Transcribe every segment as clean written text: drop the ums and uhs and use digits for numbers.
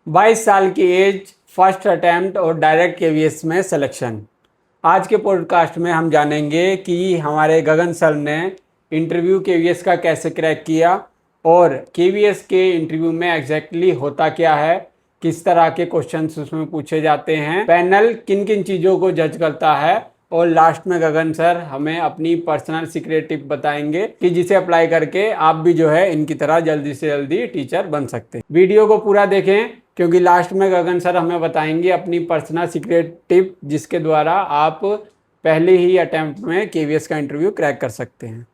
22 साल की as, first attempt और डायरेक्ट केवीएस में सिलेक्शन। आज के पॉडकास्ट में हम जानेंगे कि हमारे गगन सर ने इंटरव्यू केवीएस का कैसे क्रैक किया और केवीएस के इंटरव्यू में एग्जैक्टली होता क्या है, किस तरह के क्वेश्चंस उसमें पूछे जाते हैं, पैनल किन किन चीज़ों को जज करता है और लास्ट में गगन सर हमें अपनी पर्सनल सीक्रेट टिप बताएंगे कि जिसे अप्लाई करके आप भी जो है इनकी तरह जल्दी से जल्दी टीचर बन सकते हैं। वीडियो को पूरा देखें क्योंकि लास्ट में गगन सर हमें बताएंगे अपनी पर्सनल सीक्रेट टिप जिसके द्वारा आप पहले ही अटेम्प्ट में केवीएस का इंटरव्यू क्रैक कर सकते हैं।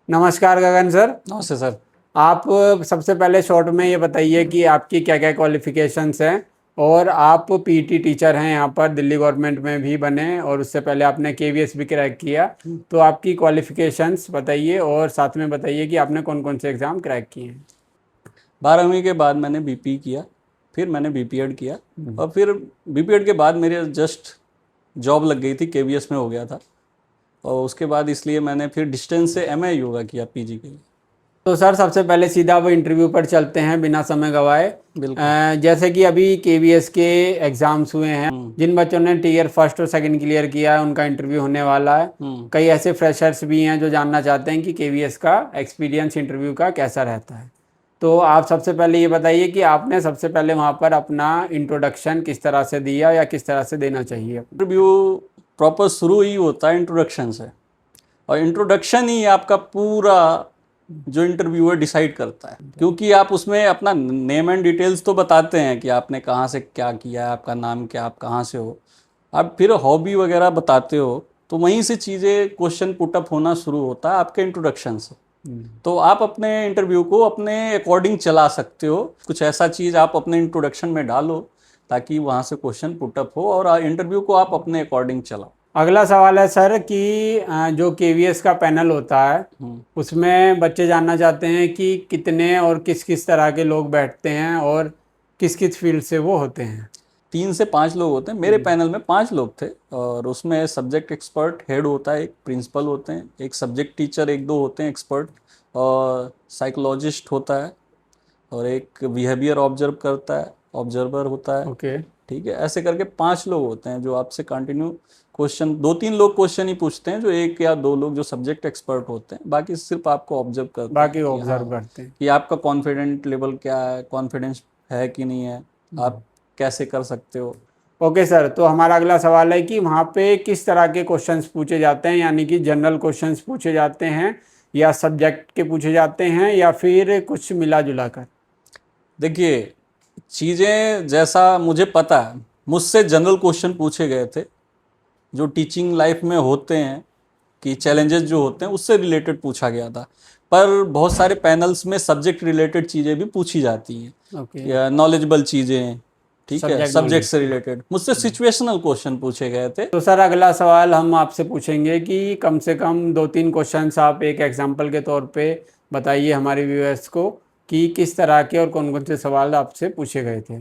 नमस्कार गगन सर। नमस्ते सर। आप सबसे पहले शॉर्ट में ये बताइए कि आपकी क्या क्या क्वालिफिकेशंस हैं और आप पीटी टीचर हैं, यहाँ पर दिल्ली गवर्नमेंट में भी बने और उससे पहले आपने केवीएस भी क्रैक किया, तो आपकी क्वालिफिकेशंस बताइए और साथ में बताइए कि आपने कौन कौन से एग्ज़ाम क्रैक किए हैं। 12वीं के बाद मैंने बीपी किया, फिर मैंने बीपीएड किया और फिर बीपीएड के बाद मेरे जस्ट जॉब लग गई थी, केवीएस में हो गया था और उसके बाद इसलिए मैंने फिर डिस्टेंस से एमए योगा किया पीजी के लिए। तो सर सबसे पहले सीधा वो इंटरव्यू पर चलते हैं बिना समय गवाए। जैसे कि अभी केवीएस के एग्जाम्स हुए हैं, जिन बच्चों ने टीयर फर्स्ट और सेकंड क्लियर किया है उनका इंटरव्यू होने वाला है। कई ऐसे फ्रेशर्स भी हैं जो जानना चाहते हैं कि केवीएस का एक्सपीरियंस इंटरव्यू का कैसा रहता है। तो आप सबसे पहले ये बताइए कि आपने सबसे पहले वहाँ पर अपना इंट्रोडक्शन किस तरह से दिया या किस तरह से देना चाहिए। इंटरव्यू प्रॉपर शुरू ही होता है इंट्रोडक्शन से और इंट्रोडक्शन ही आपका पूरा जो इंटरव्यूअर डिसाइड करता है, क्योंकि आप उसमें अपना नेम एंड डिटेल्स तो बताते हैं कि आपने कहाँ से क्या किया है, आपका नाम क्या, आप कहाँ से हो, आप फिर हॉबी वगैरह बताते हो, तो वहीं से चीज़ें क्वेश्चन पुटअप होना शुरू होता है आपके इंट्रोडक्शन से। तो आप अपने इंटरव्यू को अपने अकॉर्डिंग चला सकते हो, कुछ ऐसा चीज़ आप अपने इंट्रोडक्शन में डालो ताकि वहाँ से क्वेश्चन पुटअप हो और इंटरव्यू को आप अपने अकॉर्डिंग चलाओ। अगला सवाल है सर कि जो केवीएस का पैनल होता है उसमें बच्चे जानना चाहते हैं कि कितने और किस किस तरह के लोग बैठते हैं और किस किस फील्ड से वो होते हैं। 3 से 5 लोग होते हैं। मेरे पैनल में 5 लोग थे और उसमें सब्जेक्ट एक्सपर्ट हेड होता है, एक प्रिंसिपल होते हैं, एक सब्जेक्ट टीचर, एक दो होते हैं एक्सपर्ट, और साइकोलॉजिस्ट होता है और एक बिहेवियर ऑब्जर्व करता है, ऑब्जर्वर होता है। ओके ठीक है, ऐसे करके 5 लोग होते हैं जो आपसे कंटिन्यू क्वेश्चन, 2-3 लोग क्वेश्चन ही पूछते हैं, जो 1 या 2 लोग जो सब्जेक्ट एक्सपर्ट होते हैं, बाकी सिर्फ आपको ऑब्जर्व करते हैं, बाकी ऑब्जर्व करते हैं कि आपका कॉन्फिडेंट लेवल क्या है, कॉन्फिडेंस है कि नहीं है, आप कैसे कर सकते हो। ओके सर, तो हमारा अगला सवाल है कि वहाँ पे किस तरह के क्वेश्चंस पूछे जाते हैं, यानी कि जनरल क्वेश्चंस पूछे जाते हैं या सब्जेक्ट के पूछे जाते हैं या फिर कुछ मिला जुला कर। देखिए, चीज़ें जैसा मुझे पता है, मुझसे जनरल क्वेश्चन पूछे गए थे जो टीचिंग लाइफ में होते हैं, कि चैलेंजेस जो होते हैं उससे रिलेटेड पूछा गया था, पर बहुत सारे पैनल्स में सब्जेक्ट रिलेटेड चीज़ें भी पूछी जाती हैं, नॉलेजेबल चीज़ें, ठीक है, सब्जेक्ट से रिलेटेड। मुझसे सिचुएशनल क्वेश्चन पूछे गए थे। तो सर अगला सवाल हम आपसे पूछेंगे कि कम से कम 2-3 क्वेश्चंस आप एक एग्जांपल के तौर पे बताइए हमारे व्यूअर्स को कि किस तरह के और कौन कौन से सवाल आपसे पूछे गए थे।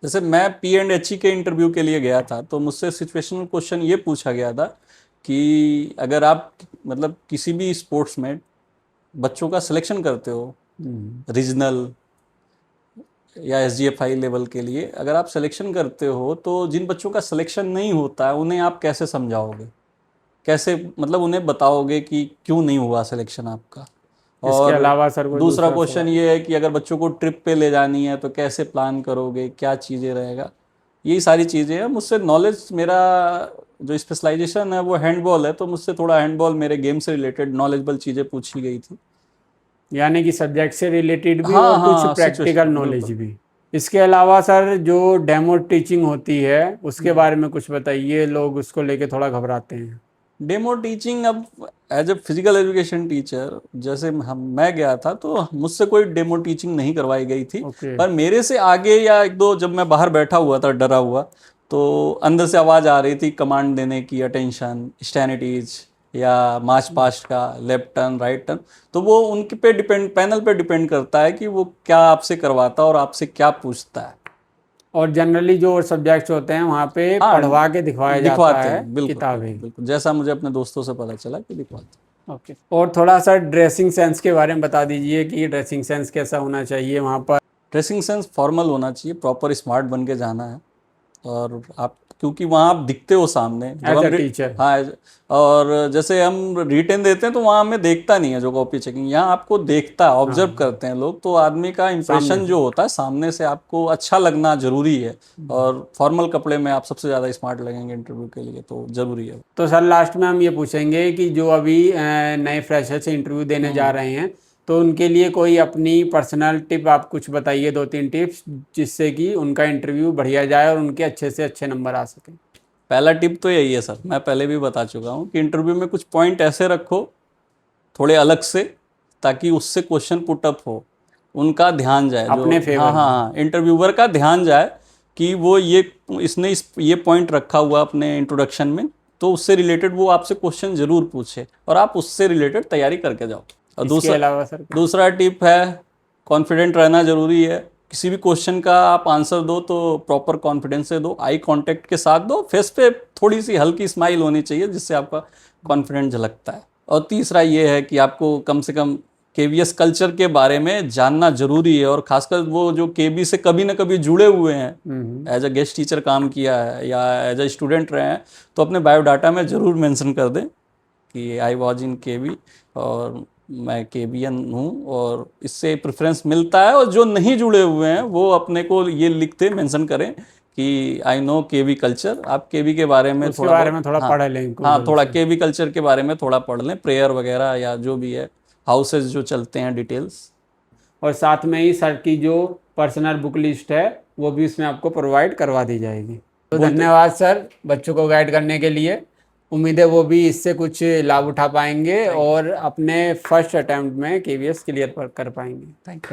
जैसे मैं P&HE के इंटरव्यू के लिए गया था तो मुझसे सिचुएशनल क्वेश्चन ये पूछा गया था कि अगर आप मतलब किसी भी स्पोर्ट्स में बच्चों का सिलेक्शन करते हो, रीजनल या SGFI लेवल के लिए अगर आप सिलेक्शन करते हो, तो जिन बच्चों का सिलेक्शन नहीं होता है उन्हें आप कैसे समझाओगे, कैसे मतलब उन्हें बताओगे कि क्यों नहीं हुआ सिलेक्शन आपका। इसके अलावा सर दूसरा क्वेश्चन ये है कि अगर बच्चों को ट्रिप पे ले जानी है तो कैसे प्लान करोगे, क्या चीज़ें रहेगा, यही सारी चीज़ें हैं। मुझसे नॉलेज, मेरा जो स्पेशलाइजेशन है वो हैंडबॉल है, तो मुझसे थोड़ा हैंडबॉल, मेरे गेम से रिलेटेड नॉलेजेबल चीज़ें पूछी गई थी, यानी कि सब्जेक्ट से रिलेटेड भी और कुछ प्रैक्टिकल नॉलेज भी। इसके अलावा सर जो डेमो टीचिंग होती है उसके बारे में कुछ बताइए, लोग उसको लेके थोड़ा घबराते हैं। डेमो टीचिंग, अब as a physical education teacher जैसे मैं गया था तो मुझसे कोई डेमो टीचिंग नहीं करवाई गई थी। पर मेरे से आगे या 1-2, जब मैं बाहर बैठा हुआ था डरा हुआ, तो अंदर से आवाज़ आ रही थी कमांड देने की, अटेंशन, स्टैनिटीज या मार्च पास्ट का, लेफ्ट टर्न, राइट टर्न। तो वो उनके पे डिपेंड, पैनल पे डिपेंड करता है कि वो क्या आपसे करवाता है और आपसे क्या पूछता है। और जनरली जो सब्जेक्ट्स होते हैं वहाँ पे पढ़वा के दिखवाया जाता है किताबें। बिल्कुल, जैसा मुझे अपने दोस्तों से पता चला कि दिखवाते। ओके, और थोड़ा सा ड्रेसिंग सेंस के बारे में बता दीजिए कि ड्रेसिंग सेंस कैसा होना चाहिए वहाँ पर। ड्रेसिंग सेंस फॉर्मल होना चाहिए, प्रॉपर स्मार्ट बन के जाना है। और आप क्योंकि वहाँ आप दिखते हो सामने जब एज हम अ टीचर। हाँ, और जैसे हम रिटेन देते हैं तो वहाँ हमें देखता नहीं है जो कॉपी चेकिंग, यहाँ आपको देखता है, ऑब्जर्व करते हैं लोग, तो आदमी का इंप्रेशन जो होता है सामने से आपको अच्छा लगना जरूरी है। और फॉर्मल कपड़े में आप सबसे ज़्यादा स्मार्ट लगेंगे इंटरव्यू के लिए, तो जरूरी है। तो सर लास्ट में हम ये पूछेंगे कि जो अभी नए फ्रेशर से इंटरव्यू देने जा रहे हैं, तो उनके लिए कोई अपनी पर्सनल टिप आप कुछ बताइए, 2-3 टिप्स, जिससे कि उनका इंटरव्यू बढ़िया जाए और उनके अच्छे से अच्छे नंबर आ सके। पहला टिप तो यही है सर, मैं पहले भी बता चुका हूँ कि इंटरव्यू में कुछ पॉइंट ऐसे रखो थोड़े अलग से, ताकि उससे क्वेश्चन पुटअप हो, उनका ध्यान जाए, जो अपने फेवर हाँ हाँ हाँ इंटरव्यूअर का ध्यान जाए कि वो इसने ये पॉइंट रखा हुआ अपने इंट्रोडक्शन में, तो उससे रिलेटेड वो आपसे क्वेश्चन जरूर पूछे और आप उससे रिलेटेड तैयारी करके जाओ। और इसके अलावा सर दूसरा टिप है, कॉन्फिडेंट रहना जरूरी है। किसी भी क्वेश्चन का आप आंसर दो तो प्रॉपर कॉन्फिडेंस से दो, आई कांटेक्ट के साथ दो, फेस पे थोड़ी सी हल्की स्माइल होनी चाहिए जिससे आपका कॉन्फिडेंस झलकता है। और तीसरा ये है कि आपको कम से कम केवीएस कल्चर के बारे में जानना जरूरी है, और खासकर वो जो केबी से कभी ना कभी जुड़े हुए हैं, एज अ गेस्ट टीचर काम किया है या एज अ स्टूडेंट रहे हैं, तो अपने बायोडाटा में ज़रूर मेंशन कर दें कि आई वॉज इन केवी और मैं केबियन हूँ, और इससे प्रेफरेंस मिलता है। और जो नहीं जुड़े हुए हैं वो अपने को ये लिखते मेंशन करें कि आई नो केवी कल्चर। आप केवी के बारे में उसके बारे में थोड़ा पढ़ लें, हाँ थोड़ा केवी कल्चर के बारे में थोड़ा पढ़ लें, प्रेयर वगैरह या जो भी है, हाउसेज जो चलते हैं, डिटेल्स। और साथ में ही सर की जो पर्सनल बुक लिस्ट है वो भी इसमें आपको प्रोवाइड करवा दी जाएगी। तो धन्यवाद सर बच्चों को गाइड करने के लिए। उम्मीद है वो भी इससे कुछ लाभ उठा पाएंगे और अपने फर्स्ट अटेम्प्ट में केवीएस क्लियर कर पाएंगे। Thank you.